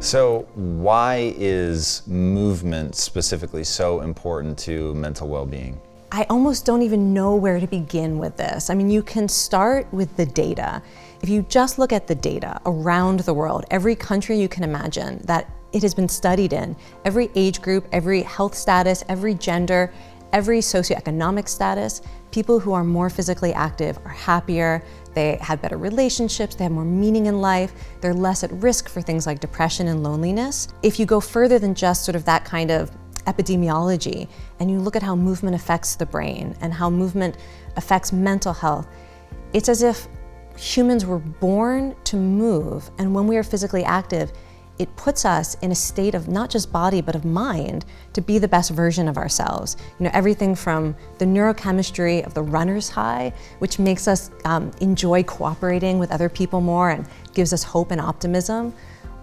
So why is movement specifically so important to mental well-being? I almost don't even know where to begin with this. I mean, you can start with the data. If you just look at the data around the world, every country you can imagine that it has been studied in, every age group, every health status, every gender, every socioeconomic status, people who are more physically active are happier, they have better relationships, they have more meaning in life, they're less at risk for things like depression and loneliness. If you go further than just sort of that kind of epidemiology, and you look at how movement affects the brain and how movement affects mental health, it's as if humans were born to move, and when we are physically active, it puts us in a state of not just body, but of mind to be the best version of ourselves. You know, everything from the neurochemistry of the runner's high, which makes us enjoy cooperating with other people more and gives us hope and optimism,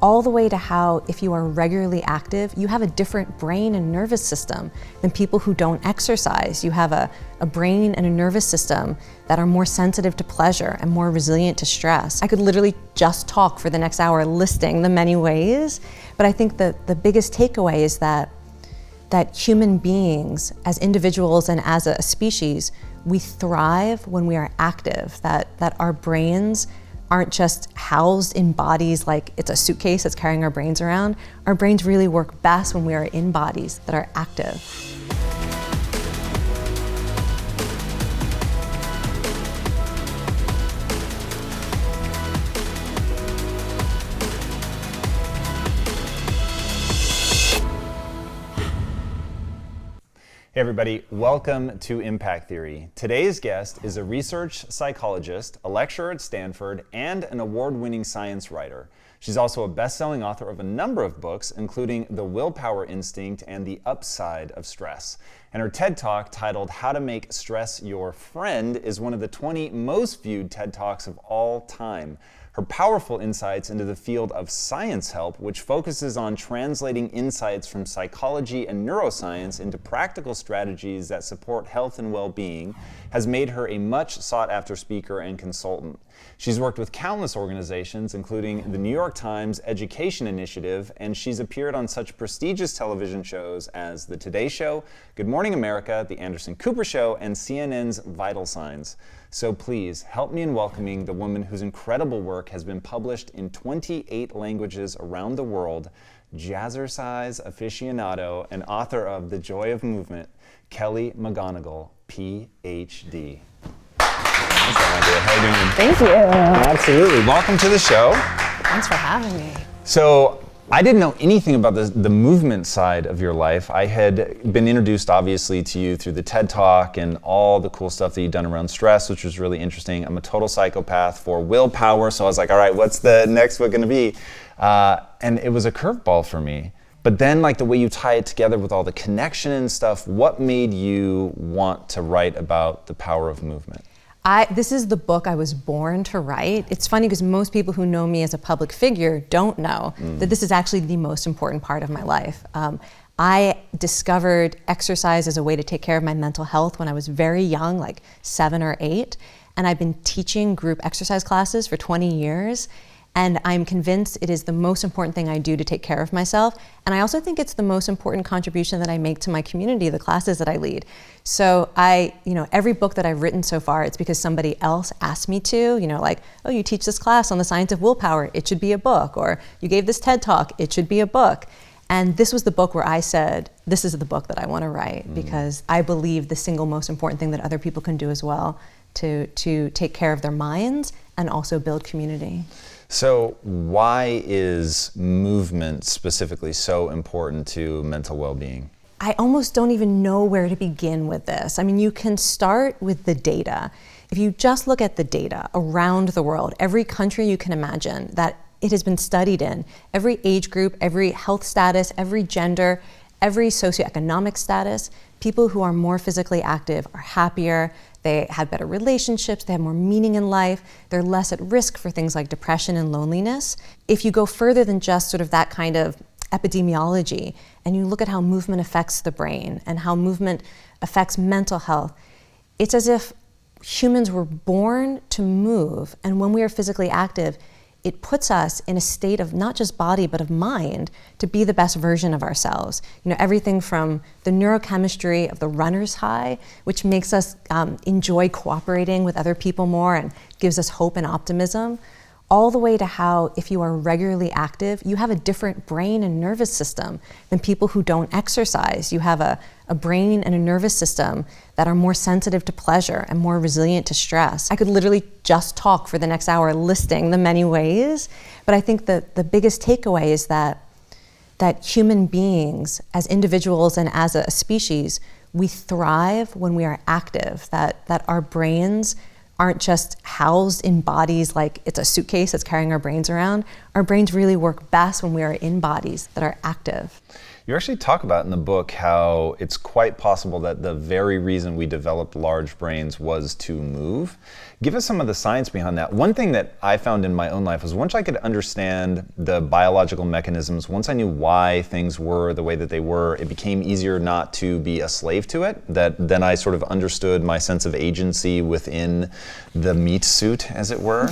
all the way to how, if you are regularly active, you have a different brain and nervous system than people who don't exercise. You have a brain and a nervous system that are more sensitive to pleasure and more resilient to stress. I could literally just talk for the next hour listing the many ways, but I think that the biggest takeaway is that human beings, as individuals and as a species, we thrive when we are active, that our brains aren't just housed in bodies like it's a suitcase that's carrying our brains around. Our brains really work best when we are in bodies that are active. Hey everybody, welcome to Impact Theory. Today's guest is a research psychologist, a lecturer at Stanford, and an award-winning science writer. She's also a best-selling author of a number of books, including The Willpower Instinct and The Upside of Stress. And her TED Talk, titled How to Make Stress Your Friend, is one of the 20 most viewed TED Talks of all time. Her powerful insights into the field of science help, which focuses on translating insights from psychology and neuroscience into practical strategies that support health and well-being, has made her a much sought-after speaker and consultant. She's worked with countless organizations, including the New York Times Education Initiative, and she's appeared on such prestigious television shows as The Today Show, Good Morning America, The Anderson Cooper Show, and CNN's Vital Signs. So please help me in welcoming the woman whose incredible work has been published in 28 languages around the world, jazzercise aficionado and author of The Joy of Movement, Kelly McGonigal, PhD. How are you doing? Thank you. Absolutely. Welcome to the show. Thanks for having me. So, I didn't know anything about the movement side of your life. I had been introduced, obviously, to you through the TED Talk and all the cool stuff that you've done around stress, which was really interesting. I'm a total psychopath for willpower, so I was like, all right, what's the next book going to be? And it was a curveball for me. But then, like, the way you tie it together with all the connection and stuff, what made you want to write about the power of movement? This is the book I was born to write. It's funny because most people who know me as a public figure don't know that this is actually the most important part of my life. I discovered exercise as a way to take care of my mental health when I was very young, like 7 or 8, and I've been teaching group exercise classes for 20 years. And I'm convinced it is the most important thing I do to take care of myself. And I also think it's the most important contribution that I make to my community, the classes that I lead. So every book that I've written so far, it's because somebody else asked me to, like, oh, you teach this class on the science of willpower, it should be a book. Or you gave this TED Talk, it should be a book. And this was the book where I said, this is the book that I want to write, because I believe the single most important thing that other people can do as well to take care of their minds and also build community. So why is movement specifically so important to mental well-being? I almost don't even know where to begin with this. I mean, you can start with the data. If you just look at the data around the world, every country you can imagine that it has been studied in, every age group, every health status, every gender, every socioeconomic status, people who are more physically active are happier, they have better relationships, they have more meaning in life, they're less at risk for things like depression and loneliness. If you go further than just sort of that kind of epidemiology, and you look at how movement affects the brain and how movement affects mental health, it's as if humans were born to move, and when we are physically active, it puts us in a state of not just body, but of mind to be the best version of ourselves. Everything from the neurochemistry of the runner's high, which makes us enjoy cooperating with other people more and gives us hope and optimism, all the way to how, if you are regularly active, you have a different brain and nervous system than people who don't exercise. You have a brain and a nervous system that are more sensitive to pleasure and more resilient to stress. I could literally just talk for the next hour listing the many ways, but I think that the biggest takeaway is that human beings, as individuals and as a species, we thrive when we are active, that our brains aren't just housed in bodies like it's a suitcase that's carrying our brains around. Our brains really work best when we are in bodies that are active. You actually talk about in the book how it's quite possible that the very reason we developed large brains was to move. Give us some of the science behind that. One thing that I found in my own life was once I could understand the biological mechanisms, once I knew why things were the way that they were, it became easier not to be a slave to it. That then I sort of understood my sense of agency within the meat suit, as it were.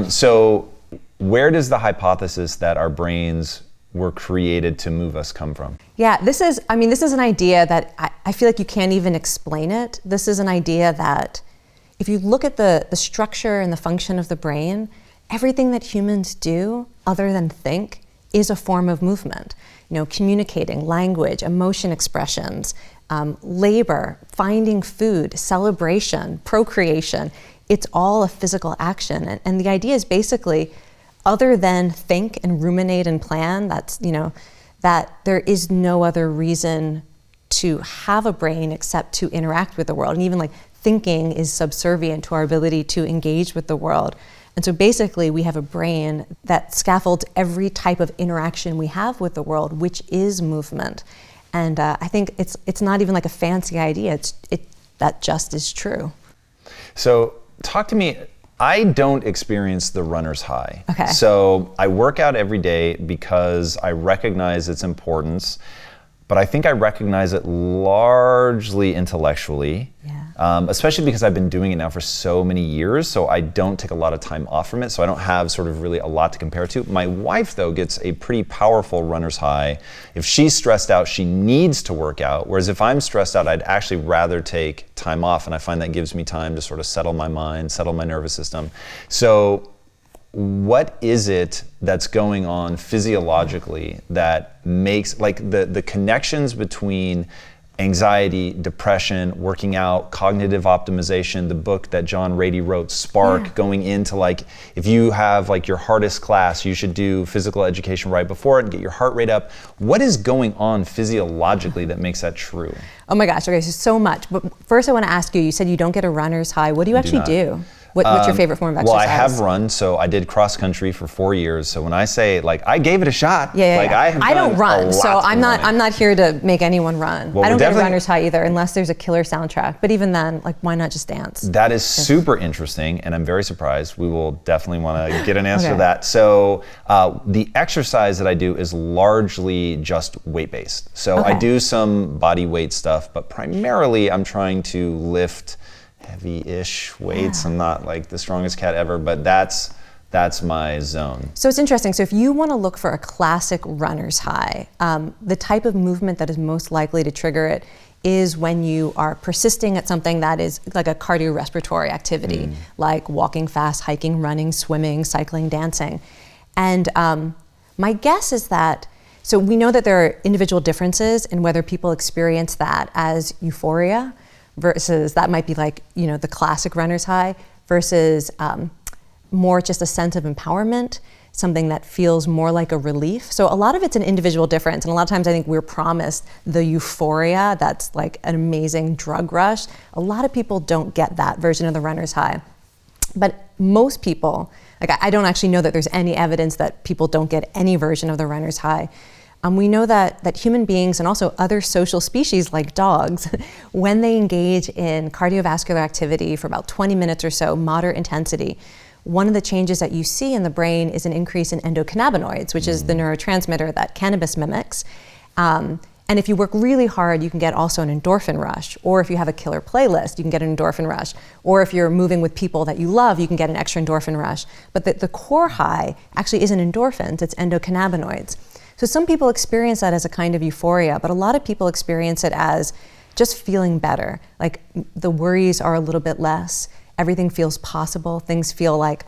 So where does the hypothesis that our brains were created to move us come from? Yeah, this is an idea that I feel like you can't even explain it. This is an idea that if you look at the structure and the function of the brain, everything that humans do other than think is a form of movement. Communicating, language, emotion expressions, labor, finding food, celebration, procreation, it's all a physical action. And the idea is basically, other than think and ruminate and plan, that there is no other reason to have a brain except to interact with the world. And even like thinking is subservient to our ability to engage with the world. And so basically we have a brain that scaffolds every type of interaction we have with the world, which is movement. And I think it's not even like a fancy idea. That just is true. So talk to me. I don't experience the runner's high. Okay. So I work out every day because I recognize its importance, but I think I recognize it largely intellectually, especially because I've been doing it now for so many years, so I don't take a lot of time off from it, so I don't have sort of really a lot to compare to. My wife, though, gets a pretty powerful runner's high. If she's stressed out, she needs to work out, whereas if I'm stressed out, I'd actually rather take time off, and I find that gives me time to sort of settle my mind, settle my nervous system. So what is it that's going on physiologically that makes, like, the connections between anxiety, depression, working out, cognitive optimization, the book that John Rady wrote, Spark, going into like, if you have like your hardest class, you should do physical education right before it and get your heart rate up. What is going on physiologically that makes that true? Oh my gosh, okay, so much. But first I want to ask you said you don't get a runner's high. What do you actually do? What's your favorite form of exercise? Well, I have run, so I did cross country for 4 years. So when I say, like, I gave it a shot, I don't run, so I'm not here to make anyone run. Well, I don't get a runner's high either, unless there's a killer soundtrack. But even then, like, why not just dance? That is super interesting, and I'm very surprised. We will definitely want to get an answer to that. So the exercise that I do is largely just weight-based. So I do some body weight stuff, but primarily I'm trying to lift heavy-ish weights. I'm not like the strongest cat ever, but that's my zone. So it's interesting. So if you want to look for a classic runner's high, the type of movement that is most likely to trigger it is when you are persisting at something that is like a cardiorespiratory activity, like walking fast, hiking, running, swimming, cycling, dancing. And my guess is that, so we know that there are individual differences in whether people experience that as euphoria, versus that might be like, the classic runner's high, versus more just a sense of empowerment, something that feels more like a relief. So a lot of it's an individual difference. And a lot of times I think we're promised the euphoria that's like an amazing drug rush. A lot of people don't get that version of the runner's high. But most people, like I don't actually know that there's any evidence that people don't get any version of the runner's high. We know that human beings and also other social species like dogs, when they engage in cardiovascular activity for about 20 minutes or so, moderate intensity, one of the changes that you see in the brain is an increase in endocannabinoids, which is the neurotransmitter that cannabis mimics. And And if you work really hard, you can get also an endorphin rush. Or if you have a killer playlist, you can get an endorphin rush. Or if you're moving with people that you love, you can get an extra endorphin rush. But the core high actually isn't endorphins, it's endocannabinoids. So some people experience that as a kind of euphoria, but a lot of people experience it as just feeling better. Like the worries are a little bit less, everything feels possible, things feel like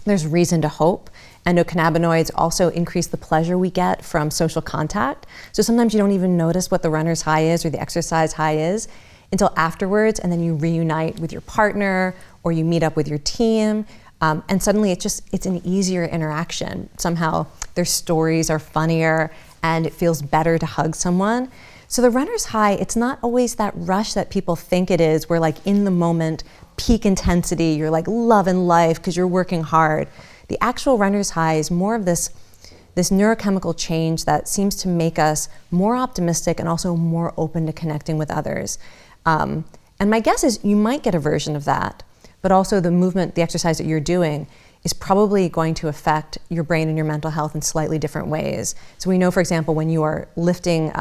there's reason to hope. Endocannabinoids also increase the pleasure we get from social contact. So sometimes you don't even notice what the runner's high is or the exercise high is until afterwards, and then you reunite with your partner or you meet up with your team, and suddenly it's an easier interaction. Somehow their stories are funnier and it feels better to hug someone. So the runner's high, it's not always that rush that people think it is, where like in the moment, peak intensity, you're like loving life because you're working hard. The actual runner's high is more of this neurochemical change that seems to make us more optimistic and also more open to connecting with others. And my guess is you might get a version of that, but also the movement, the exercise that you're doing is probably going to affect your brain and your mental health in slightly different ways. So we know, for example, when you are lifting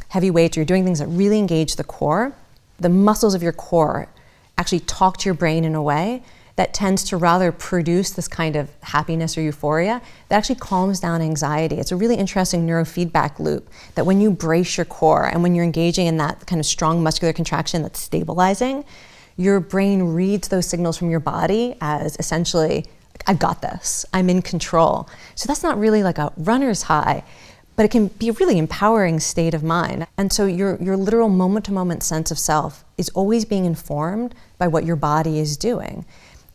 heavy weights or you're doing things that really engage the core, the muscles of your core actually talk to your brain in a way that tends to rather produce this kind of happiness or euphoria that actually calms down anxiety. It's a really interesting neurofeedback loop that when you brace your core and when you're engaging in that kind of strong muscular contraction that's stabilizing, your brain reads those signals from your body as essentially, I've got this, I'm in control. So that's not really like a runner's high, but it can be a really empowering state of mind. And so your literal moment-to-moment sense of self is always being informed by what your body is doing.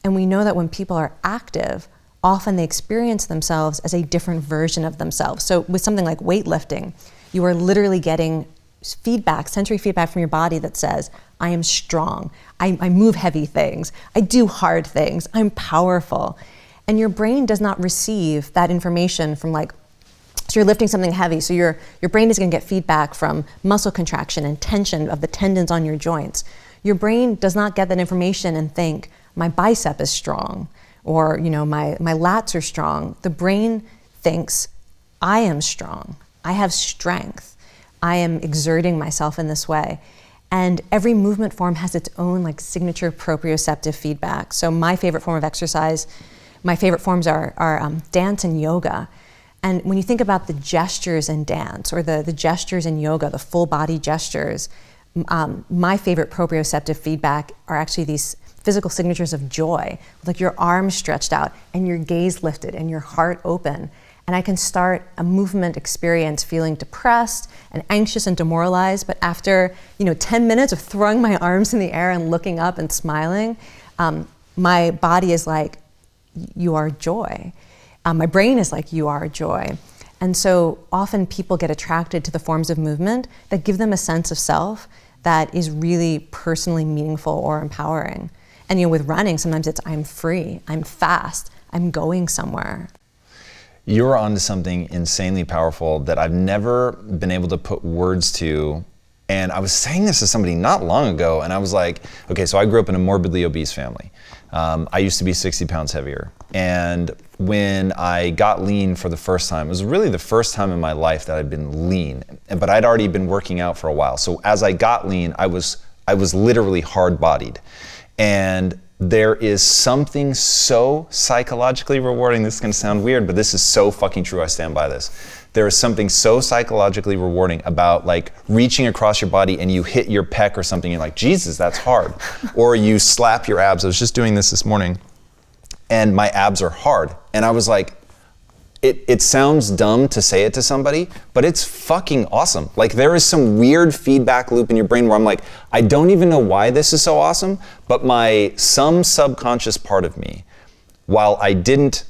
And we know that when people are active, often they experience themselves as a different version of themselves. So with something like weightlifting, you are literally getting feedback, sensory feedback from your body that says, I am strong, I move heavy things, I do hard things, I'm powerful. And your brain does not receive that information from so you're lifting something heavy, so your brain is gonna get feedback from muscle contraction and tension of the tendons on your joints. Your brain does not get that information and think, my bicep is strong, or my lats are strong. The brain thinks, I am strong, I have strength, I am exerting myself in this way. And every movement form has its own signature proprioceptive feedback. So my favorite form of exercise, my favorite forms are dance and yoga. And when you think about the gestures in dance or the gestures in yoga, the full body gestures, my favorite proprioceptive feedback are actually these physical signatures of joy, like your arms stretched out and your gaze lifted and your heart open. And I can start a movement experience feeling depressed and anxious and demoralized, but after 10 minutes of throwing my arms in the air and looking up and smiling, my body is like, you are joy. My brain is like, you are joy. And so often people get attracted to the forms of movement that give them a sense of self that is really personally meaningful or empowering. And with running, sometimes it's I'm free, I'm fast, I'm going somewhere. You're onto something insanely powerful that I've never been able to put words to. And I was saying this to somebody not long ago, and I was like, okay, so I grew up in a morbidly obese family. I used to be 60 pounds heavier. And when I got lean for the first time, it was really the first time in my life that I'd been lean, but I'd already been working out for a while. So as I got lean, I was literally hard-bodied. And there is something so psychologically rewarding. This is gonna sound weird, but this is so fucking true. I stand by this. There is something so psychologically rewarding about reaching across your body and you hit your pec or something. You're like, Jesus, that's hard. Or you slap your abs. I was just doing this morning and my abs are hard. And I was like, it sounds dumb to say it to somebody, but it's fucking awesome. There is some weird feedback loop in your brain where I'm like, I don't even know why this is so awesome, but some subconscious part of me, while I didn't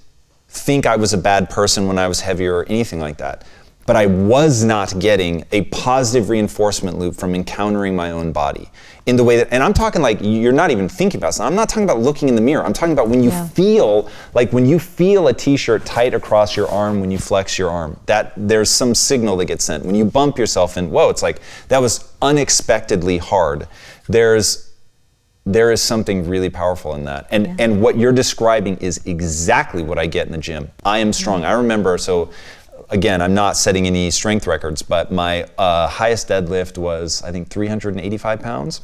think I was a bad person when I was heavier or anything like that, but I was not getting a positive reinforcement loop from encountering my own body in the way that, and I'm talking you're not even thinking about something. I'm not talking about looking in the mirror. I'm talking about when you feel, when you feel a t-shirt tight across your arm, when you flex your arm, that there's some signal that gets sent. When you bump yourself and whoa, it's that was unexpectedly hard. There is something really powerful in that. And what you're describing is exactly what I get in the gym. I am strong. I remember, so again, I'm not setting any strength records, but my highest deadlift was, I think, 385 pounds.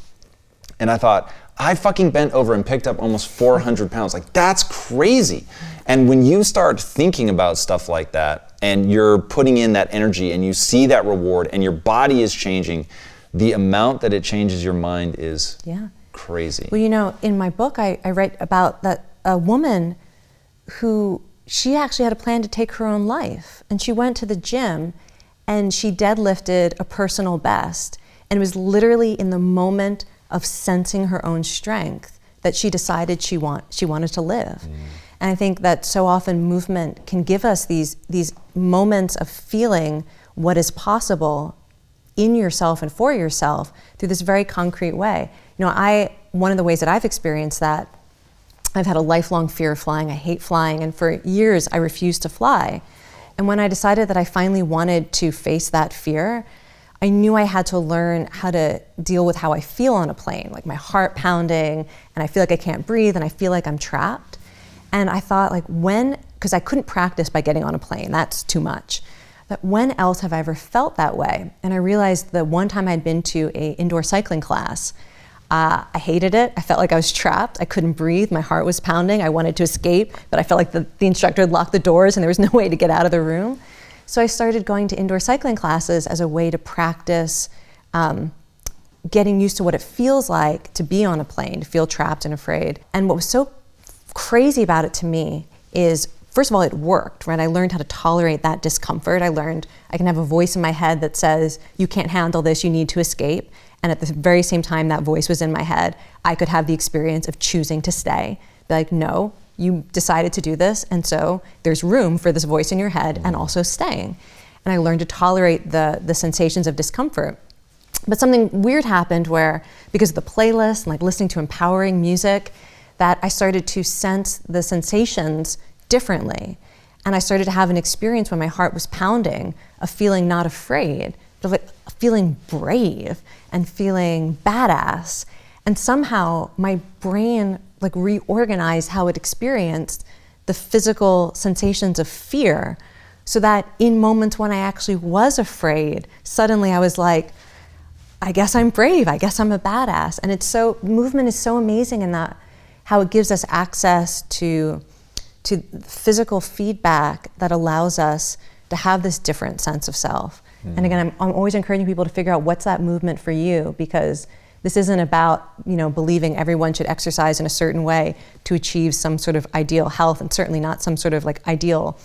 And I thought, I fucking bent over and picked up almost 400 pounds. Like, that's crazy. And when you start thinking about stuff like that, and you're putting in that energy, and you see that reward, and your body is changing, the amount that it changes your mind is crazy. Well, you know, in my book, I write about that a woman who, she actually had a plan to take her own life. And she went to the gym, and she deadlifted a personal best. And it was literally in the moment of sensing her own strength that she decided she wanted to live. And I think that so often movement can give us these moments of feeling what is possible in yourself and for yourself through this very concrete way. You know, one of the ways that I've experienced that, I've had a lifelong fear of flying. I hate flying, and for years I refused to fly. And when I decided that I finally wanted to face that fear, I knew I had to learn how to deal with how I feel on a plane, like my heart pounding, and I feel like I can't breathe, and I feel like I'm trapped. And I thought, like, because I couldn't practice by getting on a plane, that's too much. That when else have I ever felt that way? And I realized that one time I'd been to an indoor cycling class. I hated it. I felt like I was trapped. I couldn't breathe. My heart was pounding. I wanted to escape, but I felt like the instructor had locked the doors and there was no way to get out of the room. So I started going to indoor cycling classes as a way to practice getting used to what it feels like to be on a plane, to feel trapped and afraid. And what was so crazy about it to me is, first of all, it worked, right? I learned how to tolerate that discomfort. I learned I can have a voice in my head that says, you can't handle this, you need to escape. And at the very same time that voice was in my head, I could have the experience of choosing to stay. Be like, no, you decided to do this, and so there's room for this voice in your head and also staying. And I learned to tolerate the sensations of discomfort. But something weird happened where, because of the playlist and like listening to empowering music, that I started to sense the sensations differently. And I started to have an experience when my heart was pounding of feeling not afraid, but like feeling brave and feeling badass. And somehow my brain like reorganized how it experienced the physical sensations of fear, so that in moments when I actually was afraid, suddenly I was like, I guess I'm brave, I guess I'm a badass. And movement is so amazing in that, how it gives us access to physical feedback that allows us to have this different sense of self. And again, I'm always encouraging people to figure out what's that movement for you, because this isn't about, believing everyone should exercise in a certain way to achieve some sort of ideal health, and certainly not some sort of like ideal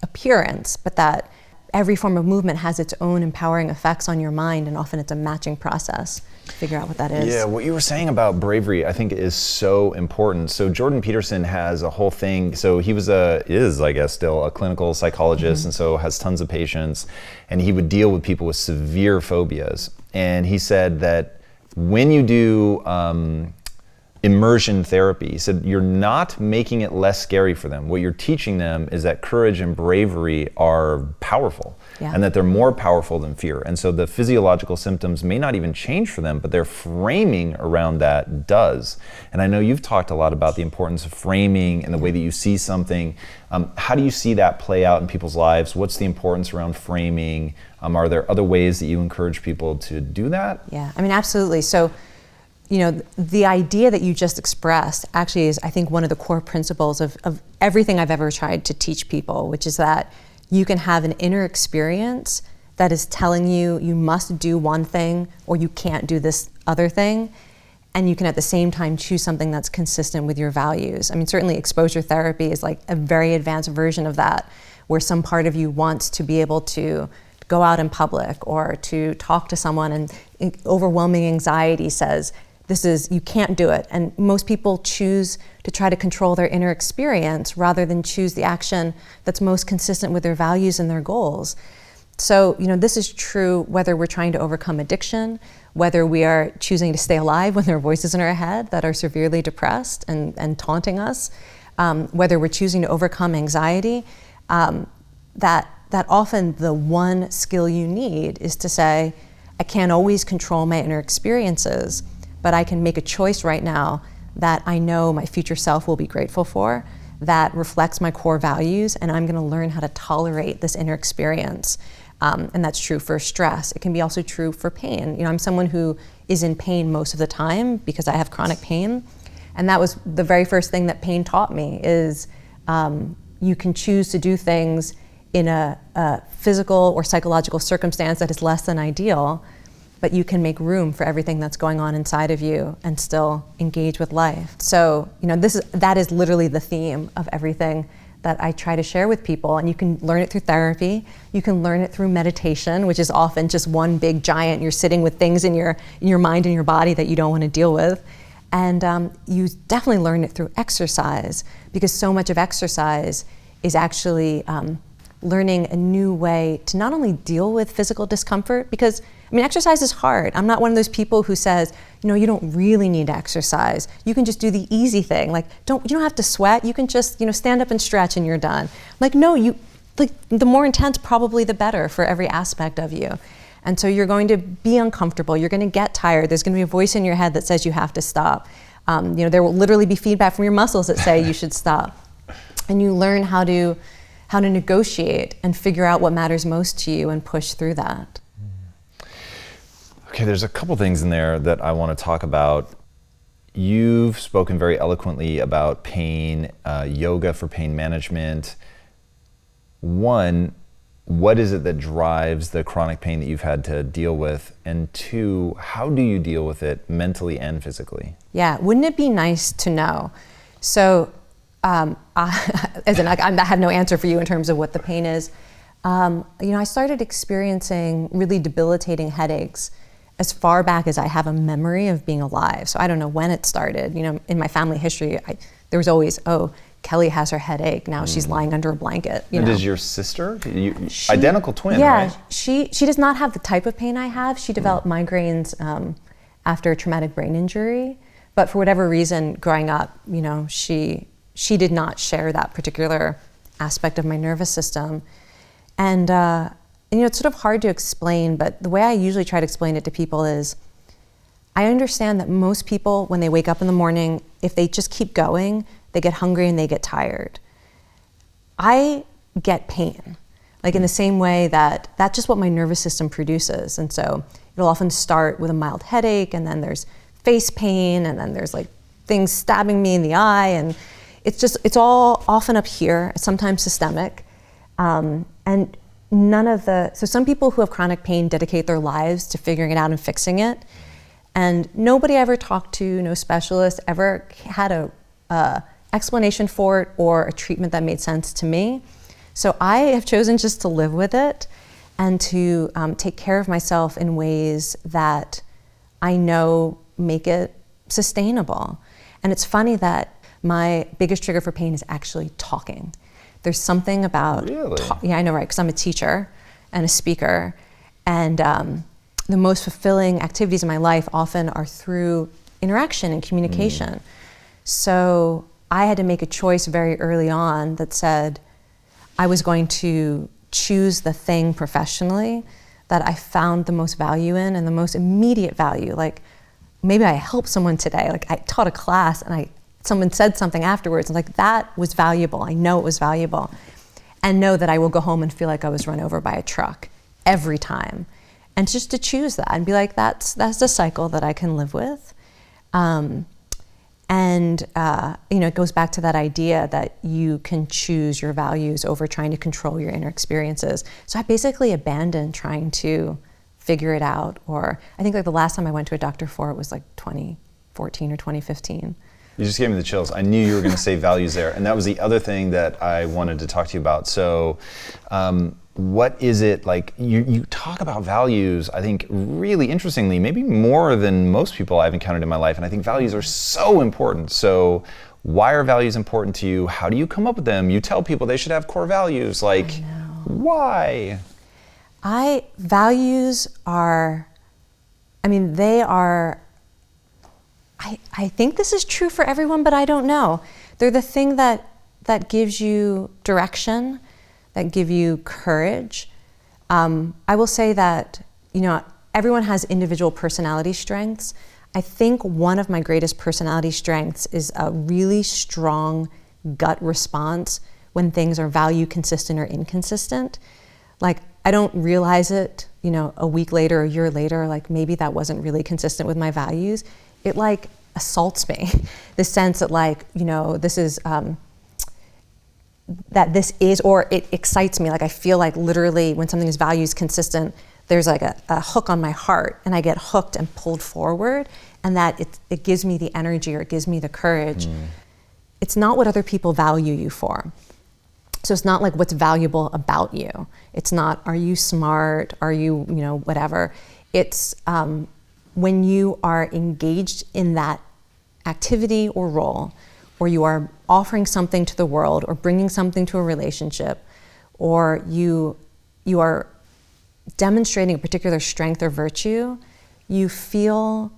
appearance, but that every form of movement has its own empowering effects on your mind, and often it's a matching process to figure out what that is. Yeah, what you were saying about bravery, I think, is so important. So Jordan Peterson has a whole thing. So he is, I guess, still a clinical psychologist, and so has tons of patients, and he would deal with people with severe phobias. And he said that when you do immersion therapy, he said you're not making it less scary for them. What you're teaching them is that courage and bravery are powerful, and that they're more powerful than fear. And so the physiological symptoms may not even change for them, but their framing around that does. And I know you've talked a lot about the importance of framing and the way that you see something. How do you see that play out in people's lives? What's the importance around framing? Are there other ways that you encourage people to do that? Yeah, I mean, absolutely. So, the idea that you just expressed actually is, I think, one of the core principles of everything I've ever tried to teach people, which is that you can have an inner experience that is telling you you must do one thing or you can't do this other thing, and you can at the same time choose something that's consistent with your values. I mean, certainly exposure therapy is like a very advanced version of that, where some part of you wants to be able to go out in public or to talk to someone, and overwhelming anxiety says, you can't do it. And most people choose to try to control their inner experience rather than choose the action that's most consistent with their values and their goals. So, this is true whether we're trying to overcome addiction, whether we are choosing to stay alive when there are voices in our head that are severely depressed and taunting us, whether we're choosing to overcome anxiety, that often the one skill you need is to say, I can't always control my inner experiences, but I can make a choice right now that I know my future self will be grateful for, that reflects my core values, and I'm gonna learn how to tolerate this inner experience. And that's true for stress. It can be also true for pain. You know, I'm someone who is in pain most of the time because I have chronic pain. And that was the very first thing that pain taught me is you can choose to do things in a physical or psychological circumstance that is less than ideal, but you can make room for everything that's going on inside of you and still engage with life. So, you know, that is literally the theme of everything that I try to share with people. And you can learn it through therapy. You can learn it through meditation, which is often just one big giant. You're sitting with things in your mind and your body that you don't want to deal with. And you definitely learn it through exercise, because so much of exercise is actually learning a new way to not only deal with physical discomfort, because I mean, exercise is hard. I'm not one of those people who says, you know, you don't really need to exercise. You can just do the easy thing. Like, you don't have to sweat. You can just, you know, stand up and stretch and you're done. Like, no, the more intense, probably the better for every aspect of you. And so you're going to be uncomfortable. You're going to get tired. There's going to be a voice in your head that says you have to stop. You know, there will literally be feedback from your muscles that say you should stop. And you learn how to negotiate and figure out what matters most to you and push through that. Okay, there's a couple things in there that I want to talk about. You've spoken very eloquently about pain, yoga for pain management. One, what is it that drives the chronic pain that you've had to deal with? And two, how do you deal with it mentally and physically? Yeah, wouldn't it be nice to know? So, I have no answer for you in terms of what the pain is. You know, I started experiencing really debilitating headaches as far back as I have a memory of being alive. So I don't know when it started. You know, in my family history, there was always, oh, Kelly has her headache, now she's lying under a blanket. And does your sister, identical twin, right? She does not have the type of pain I have. She developed migraines after a traumatic brain injury. But for whatever reason, growing up, you know, she did not share that particular aspect of my nervous system. And you know, it's sort of hard to explain, but the way I usually try to explain it to people is, I understand that most people, when they wake up in the morning, if they just keep going, they get hungry and they get tired. I get pain, like in the same way that that's just what my nervous system produces. And so it'll often start with a mild headache, and then there's face pain, and then there's like things stabbing me in the eye, and it's all often up here, sometimes systemic. And so some people who have chronic pain dedicate their lives to figuring it out and fixing it. And nobody I ever talked to, no specialist ever had a explanation for it or a treatment that made sense to me. So I have chosen just to live with it and to take care of myself in ways that I know make it sustainable. And it's funny that my biggest trigger for pain is actually talking. There's something about, really? Yeah, I know, right? Because I'm a teacher and a speaker, and the most fulfilling activities in my life often are through interaction and communication. So I had to make a choice very early on that said I was going to choose the thing professionally that I found the most value in and the most immediate value. Like, maybe I helped someone today. Like, I taught a class and someone said something afterwards, and like, that was valuable. I know it was valuable. And know that I will go home and feel like I was run over by a truck every time. And just to choose that and be like, that's the cycle that I can live with. You know, it goes back to that idea that you can choose your values over trying to control your inner experiences. So I basically abandoned trying to figure it out. Or I think like the last time I went to a doctor for it was like 2014 or 2015. You just gave me the chills. I knew you were going to say values there. And that was the other thing that I wanted to talk to you about. So what is it, like, you talk about values, I think really interestingly, maybe more than most people I've encountered in my life. And I think values are so important. So why are values important to you? How do you come up with them? You tell people they should have core values. Like, why? Values are, I mean, they are, I think this is true for everyone, but I don't know. They're the thing that gives you direction, that give you courage. I will say that, you know, everyone has individual personality strengths. I think one of my greatest personality strengths is a really strong gut response when things are value consistent or inconsistent. Like, I don't realize it, a week later or a year later, like maybe that wasn't really consistent with my values. It like assaults me, the sense that like, this is, that this is, or it excites me. Like I feel like literally when something is values consistent, there's like a hook on my heart and I get hooked and pulled forward, and that it gives me the energy or it gives me the courage. It's not what other people value you for. So it's not like what's valuable about you. It's not, are you smart? Are you, whatever. It's when you are engaged in that activity or role, or you are offering something to the world or bringing something to a relationship, or you are demonstrating a particular strength or virtue, you feel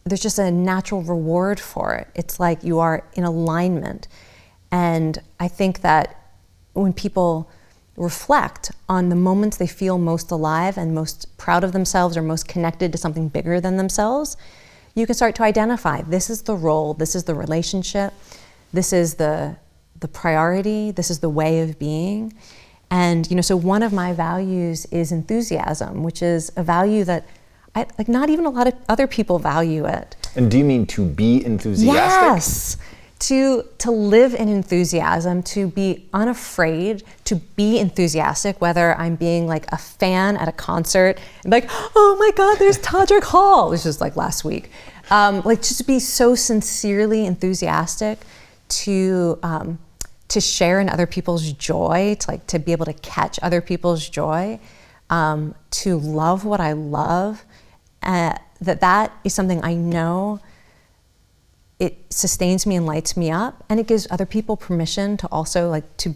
there's just a natural reward for it. It's like you are in alignment. And I think that when people reflect on the moments they feel most alive and most proud of themselves or most connected to something bigger than themselves, you can start to identify, this is the role, this is the relationship, this is the priority, this is the way of being. And so one of my values is enthusiasm, which is a value that not even a lot of other people value it. And do you mean to be enthusiastic? Yes. To live in enthusiasm, to be unafraid, to be enthusiastic, whether I'm being like a fan at a concert, and like, oh my God, there's Todrick Hall, which was like last week. Like just to be so sincerely enthusiastic, to share in other people's joy, to be able to catch other people's joy, to love what I love, that is something I know it sustains me and lights me up, and it gives other people permission to also to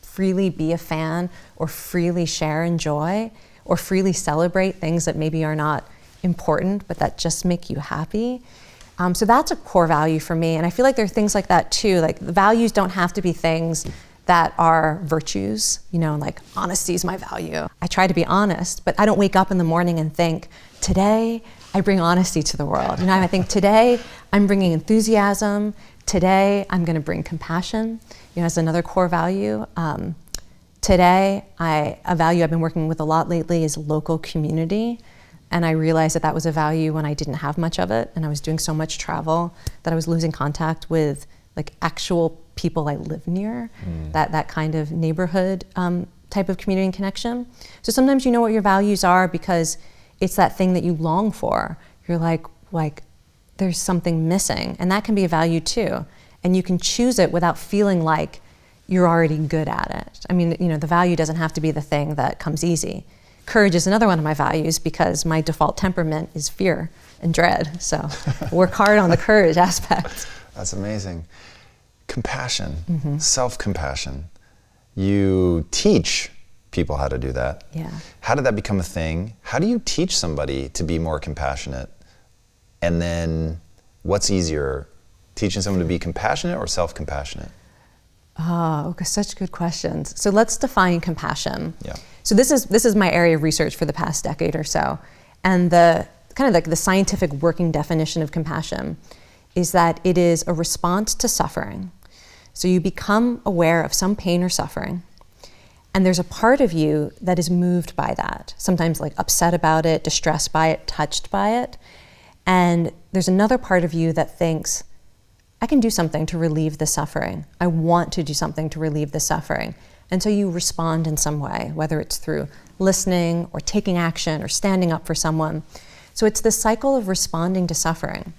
freely be a fan or freely share in joy or freely celebrate things that maybe are not important but that just make you happy. So that's a core value for me, and I feel like there are things like that too. Like the values don't have to be things that are virtues, like honesty is my value. I try to be honest, but I don't wake up in the morning and think, today I bring honesty to the world. I think today I'm bringing enthusiasm. Today I'm going to bring compassion, as another core value. Today, a value I've been working with a lot lately is local community. And I realized that was a value when I didn't have much of it, and I was doing so much travel that I was losing contact with actual people I live near, that kind of neighborhood type of community and connection. So sometimes you know what your values are because it's that thing that you long for. You're like there's something missing, and that can be a value too. And you can choose it without feeling like you're already good at it. I mean, the value doesn't have to be the thing that comes easy. Courage is another one of my values because my default temperament is fear and dread. So work hard on the courage aspect. That's amazing. Compassion, self-compassion. You teach people how to do that. Yeah. How did that become a thing? How do you teach somebody to be more compassionate? And then what's easier, teaching someone to be compassionate or self-compassionate? Oh, okay, such good questions. So let's define compassion. Yeah. So this is my area of research for the past decade or so. And the kind of the scientific working definition of compassion is that it is a response to suffering. So you become aware of some pain or suffering, and there's a part of you that is moved by that, sometimes upset about it, distressed by it, touched by it. And there's another part of you that thinks, I can do something to relieve the suffering. I want to do something to relieve the suffering. And so you respond in some way, whether it's through listening or taking action or standing up for someone. So it's this cycle of responding to suffering.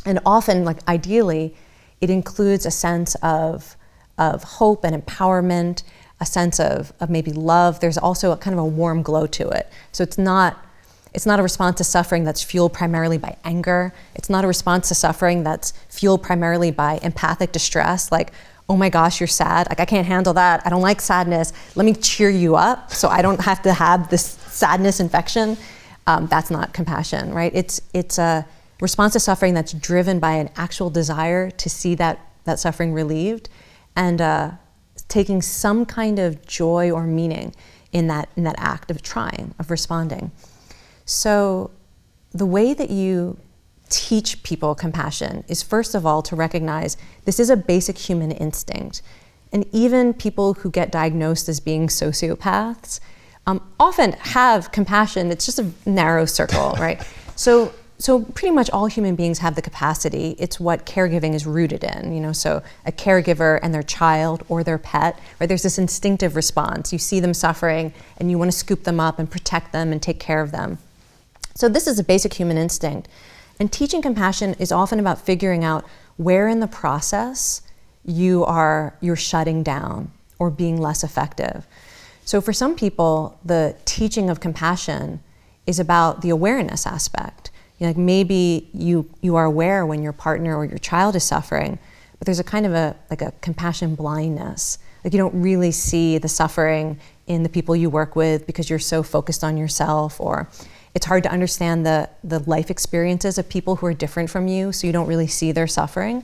And often, ideally, it includes a sense of hope and empowerment, a sense of maybe love. There's also a kind of a warm glow to it. So it's not a response to suffering that's fueled primarily by anger. It's not a response to suffering that's fueled primarily by empathic distress, oh my gosh, you're sad. I can't handle that. I don't like sadness. Let me cheer you up so I don't have to have this sadness infection. That's not compassion, right? It's a response to suffering that's driven by an actual desire to see that suffering relieved, and taking some kind of joy or meaning in that act of trying, of responding. So the way that you teach people compassion is first of all to recognize this is a basic human instinct. And even people who get diagnosed as being sociopaths often have compassion. It's just a narrow circle, right? So pretty much all human beings have the capacity. It's what caregiving is rooted in, so a caregiver and their child or their pet, right? There's this instinctive response. You see them suffering and you want to scoop them up and protect them and take care of them. So this is a basic human instinct. And teaching compassion is often about figuring out where in the process you're shutting down or being less effective. So for some people, the teaching of compassion is about the awareness aspect. Like maybe you are aware when your partner or your child is suffering, but there's a kind of a compassion blindness. Like you don't really see the suffering in the people you work with because you're so focused on yourself, or it's hard to understand the life experiences of people who are different from you, so you don't really see their suffering.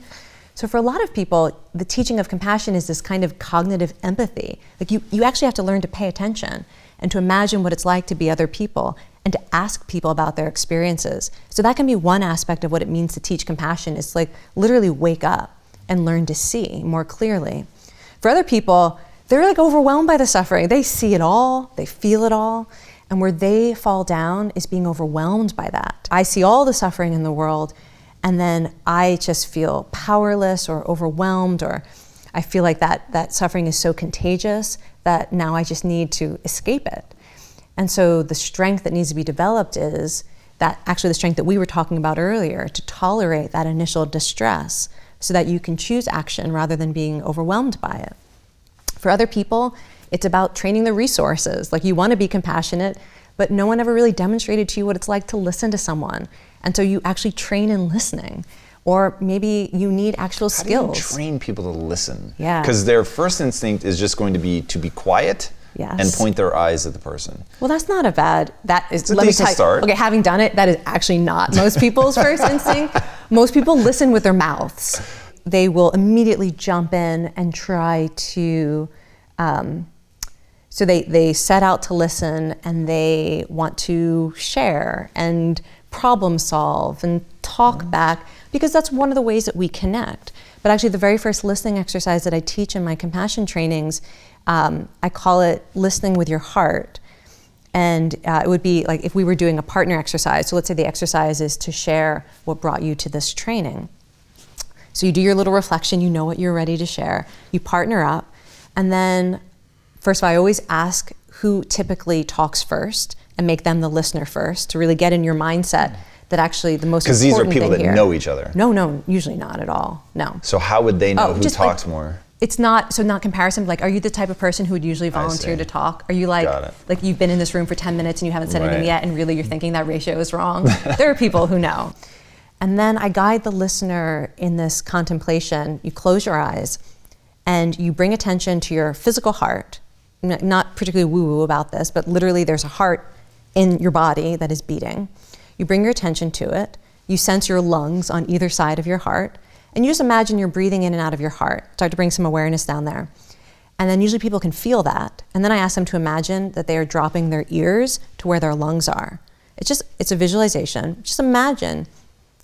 So for a lot of people, the teaching of compassion is this kind of cognitive empathy. Like you actually have to learn to pay attention and to imagine what it's like to be other people and to ask people about their experiences. So that can be one aspect of what it means to teach compassion. It's like literally wake up and learn to see more clearly. For other people, they're like overwhelmed by the suffering. They see it all, they feel it all. And where they fall down is being overwhelmed by that. I see all the suffering in the world, and then I just feel powerless or overwhelmed, or I feel like that suffering is so contagious that now I just need to escape it. And so the strength that needs to be developed is that actually the strength that we were talking about earlier, to tolerate that initial distress so that you can choose action rather than being overwhelmed by it. For other people, it's about training the resources. Like you want to be compassionate, but no one ever really demonstrated to you what it's like to listen to someone. And so you actually train in listening. Or maybe you need actual skills. How do you train people to listen? Yeah. Because their first instinct is just going to be quiet. Yes. And point their eyes at the person. Well, that's not a bad, that is, it's let me tell you, start. Okay, having done it, that is actually not most people's first instinct. Most people listen with their mouths. They will immediately jump in and try to, so they set out to listen and they want to share and problem solve and talk back, because that's one of the ways that we connect. But actually the very first listening exercise that I teach in my compassion trainings, I call it listening with your heart. And it would be like if we were doing a partner exercise. So let's say the exercise is to share what brought you to this training. So you do your little reflection, you know what you're ready to share. You partner up. And then first of all, I always ask who typically talks first and make them the listener first to really get in your mindset that actually the most important thing here. Because these are people that know each other. No, usually not at all, no. So how would they know who talks more? It's not comparison. Like, are you the type of person who would usually volunteer to talk? Are you like you've been in this room for 10 minutes and you haven't said anything yet, and really you're thinking that ratio is wrong? There are people who know. And then I guide the listener in this contemplation. You close your eyes and you bring attention to your physical heart. Not particularly woo-woo about this, but literally there's a heart in your body that is beating. You bring your attention to it. You sense your lungs on either side of your heart. And you just imagine you're breathing in and out of your heart. Start to bring some awareness down there. And then usually people can feel that. And then I ask them to imagine that they are dropping their ears to where their lungs are. It's a visualization. Just imagine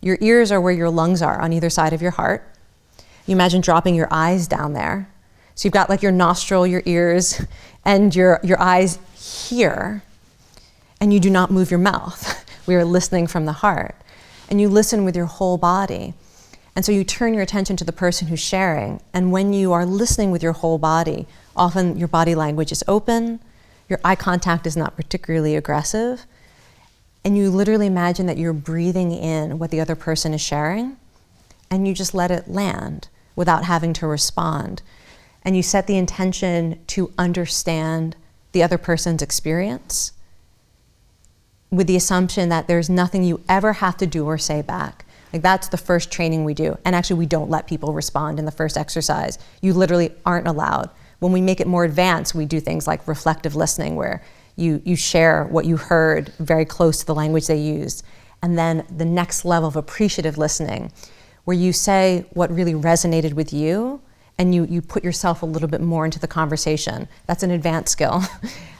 your ears are where your lungs are on either side of your heart. You imagine dropping your eyes down there. So you've got like your nostril, your ears, and your eyes here. And you do not move your mouth. We are listening from the heart. And you listen with your whole body. And so you turn your attention to the person who's sharing. And when you are listening with your whole body, often your body language is open, your eye contact is not particularly aggressive, and you literally imagine that you're breathing in what the other person is sharing, and you just let it land without having to respond. And you set the intention to understand the other person's experience with the assumption that there's nothing you ever have to do or say back. Like that's the first training we do. And actually we don't let people respond in the first exercise. You literally aren't allowed. When we make it more advanced, we do things like reflective listening, where you share what you heard very close to the language they used. And then the next level of appreciative listening, where you say what really resonated with you, and you put yourself a little bit more into the conversation. That's an advanced skill.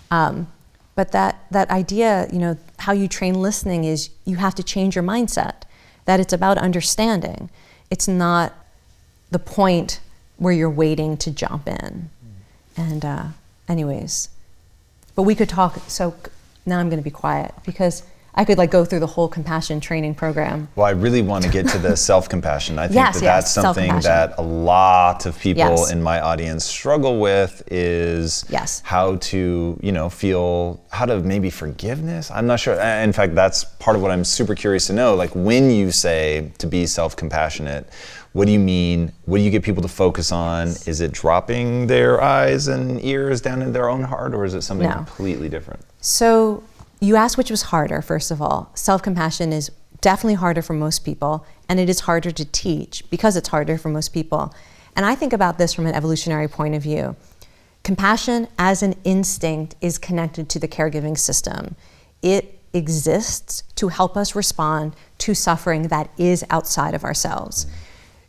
But that idea, how you train listening is you have to change your mindset. that it's about understanding. It's not the point where you're waiting to jump in. And anyways, but we could talk, so now I'm gonna be quiet because I could like go through the whole compassion training program. Well, I really want to get to the self-compassion. I think that's something that a lot of people in my audience struggle with is how to, feel, how to maybe forgiveness. I'm not sure. In fact, that's part of what I'm super curious to know. Like when you say to be self-compassionate, what do you mean? What do you get people to focus on? Is it dropping their eyes and ears down in their own heart, or is it something completely different? So you asked which was harder, first of all. Self-compassion is definitely harder for most people, and it is harder to teach because it's harder for most people. And I think about this from an evolutionary point of view. Compassion as an instinct is connected to the caregiving system. It exists to help us respond to suffering that is outside of ourselves.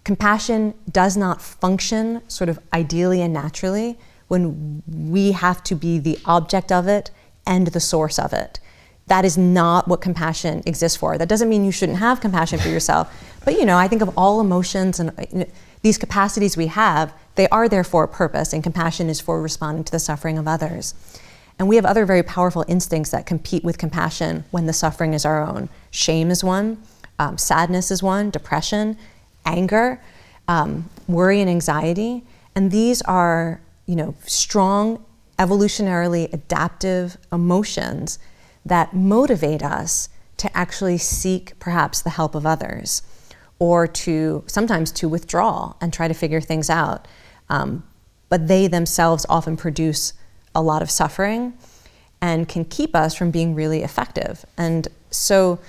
Compassion does not function sort of ideally and naturally when we have to be the object of it and the source of it. That is not what compassion exists for. That doesn't mean you shouldn't have compassion for yourself, but I think of all emotions and these capacities we have, they are there for a purpose, and compassion is for responding to the suffering of others. And we have other very powerful instincts that compete with compassion when the suffering is our own. Shame is one, sadness is one, depression, anger, worry and anxiety. And these are, strong, evolutionarily adaptive emotions that motivate us to actually seek perhaps the help of others, or sometimes to withdraw and try to figure things out. But they themselves often produce a lot of suffering and can keep us from being really effective. And so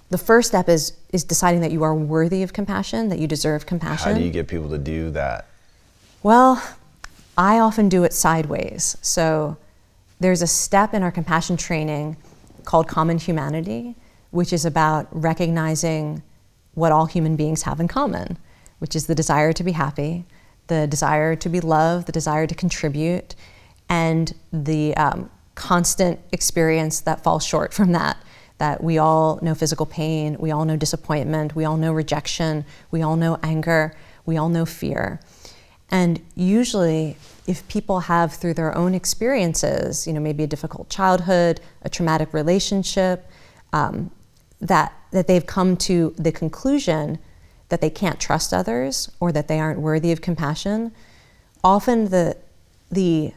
the first step is deciding that you are worthy of compassion, that you deserve compassion. How do you get people to do that? Well, I often do it sideways. So there's a step in our compassion training called Common Humanity, which is about recognizing what all human beings have in common, which is the desire to be happy, the desire to be loved, the desire to contribute, and the constant experience that falls short from that we all know physical pain, we all know disappointment, we all know rejection, we all know anger, we all know fear. And usually, if people have through their own experiences, maybe a difficult childhood, a traumatic relationship, that they've come to the conclusion that they can't trust others or that they aren't worthy of compassion, often the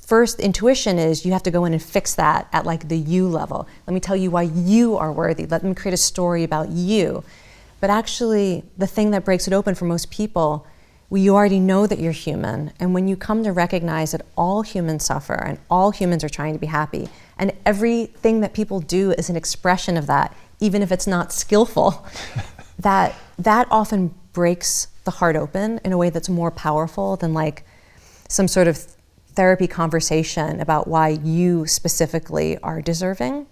first intuition is you have to go in and fix that at like the you level. Let me tell you why you are worthy. Let me create a story about you. But actually, the thing that breaks it open for most people, you already know that you're human. And when you come to recognize that all humans suffer and all humans are trying to be happy, and everything that people do is an expression of that, even if it's not skillful, that often breaks the heart open in a way that's more powerful than like some sort of therapy conversation about why you specifically are deserving.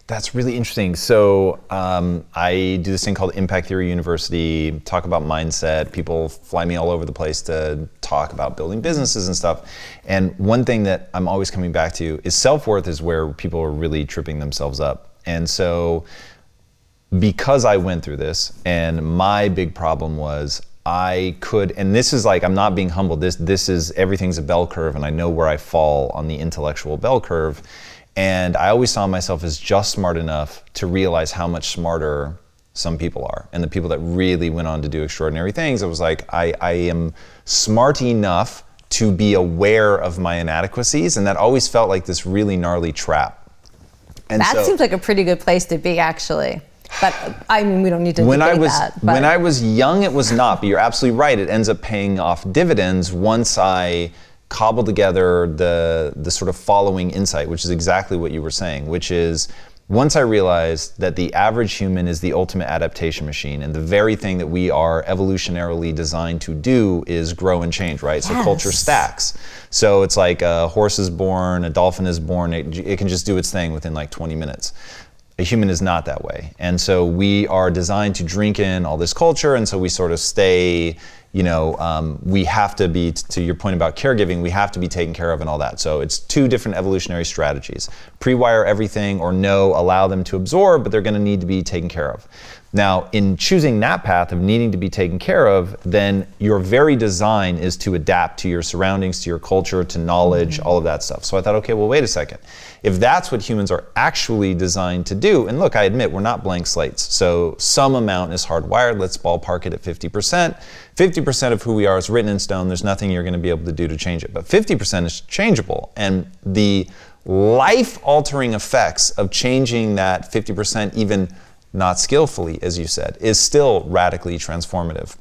That's really interesting. So I do this thing called Impact Theory University, talk about mindset. People fly me all over the place to talk about building businesses and stuff. And one thing that I'm always coming back to is self-worth is where people are really tripping themselves up. And so because I went through this, and my big problem was and this is like, I'm not being humble, this is, everything's a bell curve, and I know where I fall on the intellectual bell curve. And I always saw myself as just smart enough to realize how much smarter some people are. And the people that really went on to do extraordinary things, it was like, I am smart enough to be aware of my inadequacies, and that always felt like this really gnarly trap. And that seems like a pretty good place to be, actually. But I mean, we don't need to debate that. But when I was young, it was not, but you're absolutely right. It ends up paying off dividends once I cobble together the sort of following insight, which is exactly what you were saying, which is once I realized that the average human is the ultimate adaptation machine, and the very thing that we are evolutionarily designed to do is grow and change, right? So culture stacks. So it's like a horse is born, a dolphin is born, it can just do its thing within like 20 minutes. A human is not that way. And so we are designed to drink in all this culture, and so we sort of stay we have to be, to your point about caregiving, we have to be taken care of and all that. So it's two different evolutionary strategies. Pre-wire everything, or no, allow them to absorb, but they're going to need to be taken care of. Now, in choosing that path of needing to be taken care of, then your very design is to adapt to your surroundings, to your culture, to knowledge, all of that stuff. So I thought, okay, well, wait a second. If that's what humans are actually designed to do, and look, I admit, we're not blank slates. So some amount is hardwired. Let's ballpark it at 50%. 50% of who we are is written in stone. There's nothing you're going to be able to do to change it. But 50% is changeable. And the life-altering effects of changing that 50%, even not skillfully, as you said, is still radically transformative.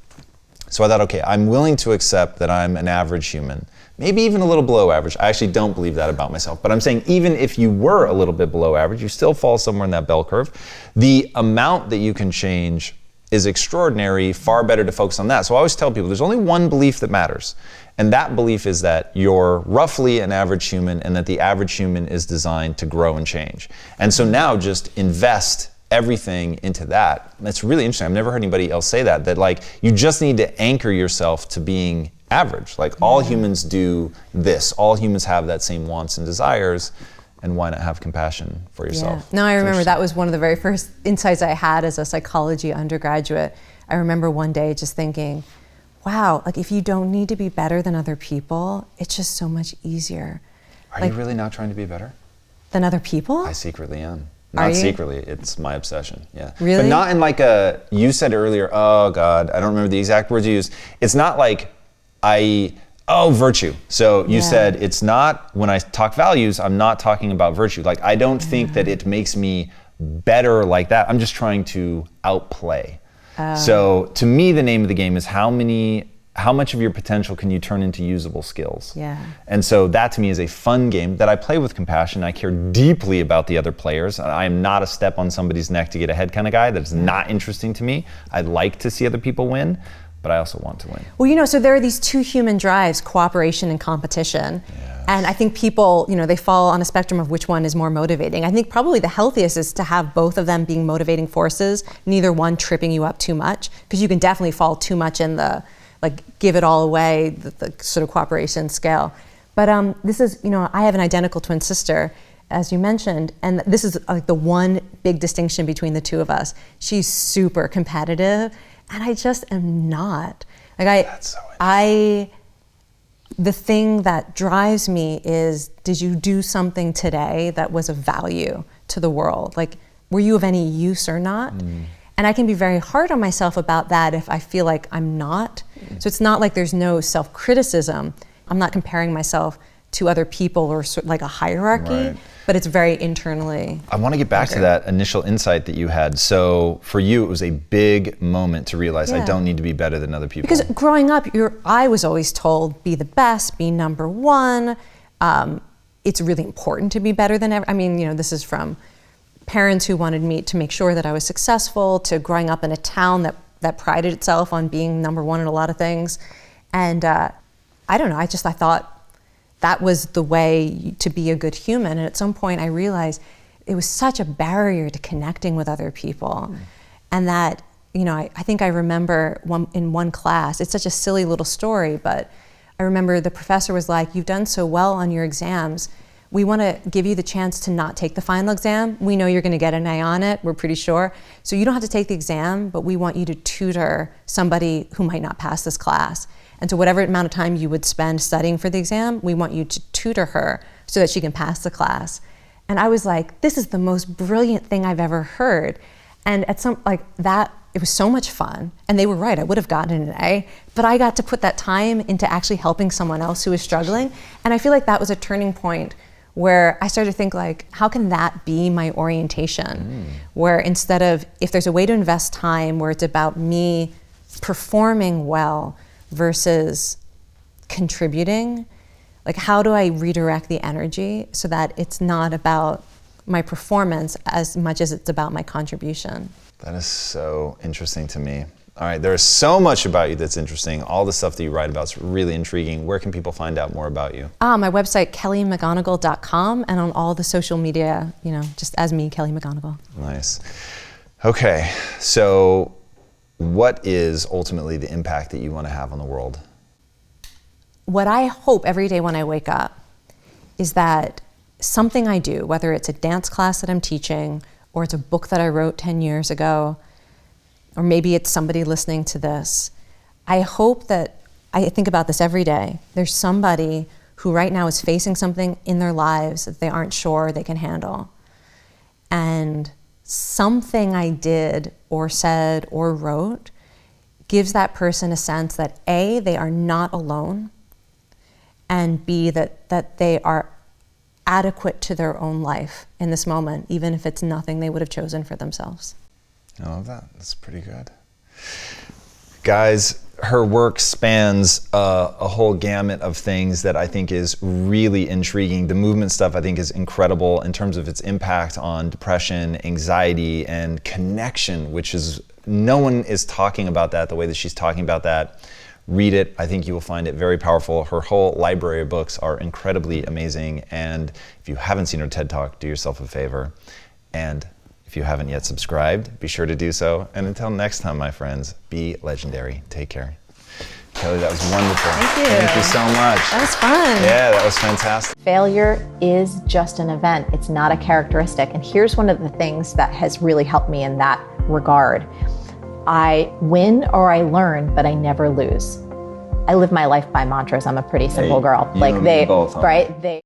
So I thought, okay, I'm willing to accept that I'm an average human, maybe even a little below average. I actually don't believe that about myself, but I'm saying even if you were a little bit below average, you still fall somewhere in that bell curve. The amount that you can change is extraordinary, far better to focus on that. So I always tell people there's only one belief that matters, and that belief is that you're roughly an average human and that the average human is designed to grow and change. And so now just invest everything into that. That's really interesting. I've never heard anybody else say that like you just need to anchor yourself to being average. Like all humans do this. All humans have that same wants and desires, and why not have compassion for yourself? Yeah. No, I remember that was one of the very first insights I had as a psychology undergraduate. I remember one day just thinking, wow, like if you don't need to be better than other people, it's just so much easier. Are you really not trying to be better than other people? I secretly am. Not secretly, it's my obsession, yeah. Really? But not in like you said earlier, oh God, I don't remember the exact words you used. It's not like virtue. So you said it's not, when I talk values, I'm not talking about virtue. Like I don't think that it makes me better like that. I'm just trying to outplay. So to me, the name of the game is how much of your potential can you turn into usable skills? Yeah. And so that to me is a fun game that I play with compassion. I care deeply about the other players. I am not a step on somebody's neck to get ahead kind of guy. That is not interesting to me. I'd like to see other people win, but I also want to win. Well, so there are these two human drives, cooperation and competition. Yes. And I think people, they fall on a spectrum of which one is more motivating. I think probably the healthiest is to have both of them being motivating forces, neither one tripping you up too much, because you can definitely fall too much in the give it all away, the sort of cooperation scale. But this is, I have an identical twin sister, as you mentioned, and this is like the one big distinction between the two of us. She's super competitive, and I just am not. That's so interesting. The thing that drives me is, did you do something today that was of value to the world? Like, were you of any use or not? And I can be very hard on myself about that if I feel like I'm not. So it's not like there's no self-criticism. I'm not comparing myself to other people or like a hierarchy, but it's very internally. I want to get back to that initial insight that you had. So for you, it was a big moment to realize I don't need to be better than other people. Because growing up, I was always told, be the best, be number one. It's really important to be better than ever. This is from parents who wanted me to make sure that I was successful, to growing up in a town that prided itself on being number one in a lot of things. And I don't know, I thought that was the way to be a good human. And at some point I realized it was such a barrier to connecting with other people. And that, I think I remember in one class, it's such a silly little story, but I remember the professor was like, you've done so well on your exams, we want to give you the chance to not take the final exam. We know you're going to get an A on it, we're pretty sure. So you don't have to take the exam, but we want you to tutor somebody who might not pass this class. And so whatever amount of time you would spend studying for the exam, we want you to tutor her so that she can pass the class. And I was like, this is the most brilliant thing I've ever heard. And at it was so much fun. And they were right, I would have gotten an A, but I got to put that time into actually helping someone else who was struggling. And I feel like that was a turning point where I started to think how can that be my orientation? Where instead of, if there's a way to invest time where it's about me performing well versus contributing, how do I redirect the energy so that it's not about my performance as much as it's about my contribution? That is so interesting to me. All right, there's so much about you that's interesting. All the stuff that you write about is really intriguing. Where can people find out more about you? My website, kellymcgonigal.com, and on all the social media, just as me, Kelly McGonigal. Nice. Okay, so what is ultimately the impact that you want to have on the world? What I hope every day when I wake up is that something I do, whether it's a dance class that I'm teaching, or it's a book that I wrote 10 years ago, or maybe it's somebody listening to this, I hope that, I think about this every day, there's somebody who right now is facing something in their lives that they aren't sure they can handle. And something I did or said or wrote gives that person a sense that A, they are not alone, and B, that they are adequate to their own life in this moment, even if it's nothing they would have chosen for themselves. I love that. That's pretty good. Guys, her work spans a whole gamut of things that I think is really intriguing. The movement stuff I think is incredible in terms of its impact on depression, anxiety, and connection, which is, no one is talking about that the way that she's talking about that. Read it. I think you will find it very powerful. Her whole library of books are incredibly amazing. And if you haven't seen her TED Talk, do yourself a favor. And if you haven't yet subscribed, be sure to do so. And until next time, my friends, be legendary. Take care. Kelly, that was wonderful. Thank you. Thank you so much. That was fun. Yeah, that was fantastic. Failure is just an event. It's not a characteristic. And here's one of the things that has really helped me in that regard. I win or I learn, but I never lose. I live my life by mantras. I'm a pretty simple girl. You and me both, huh? Right?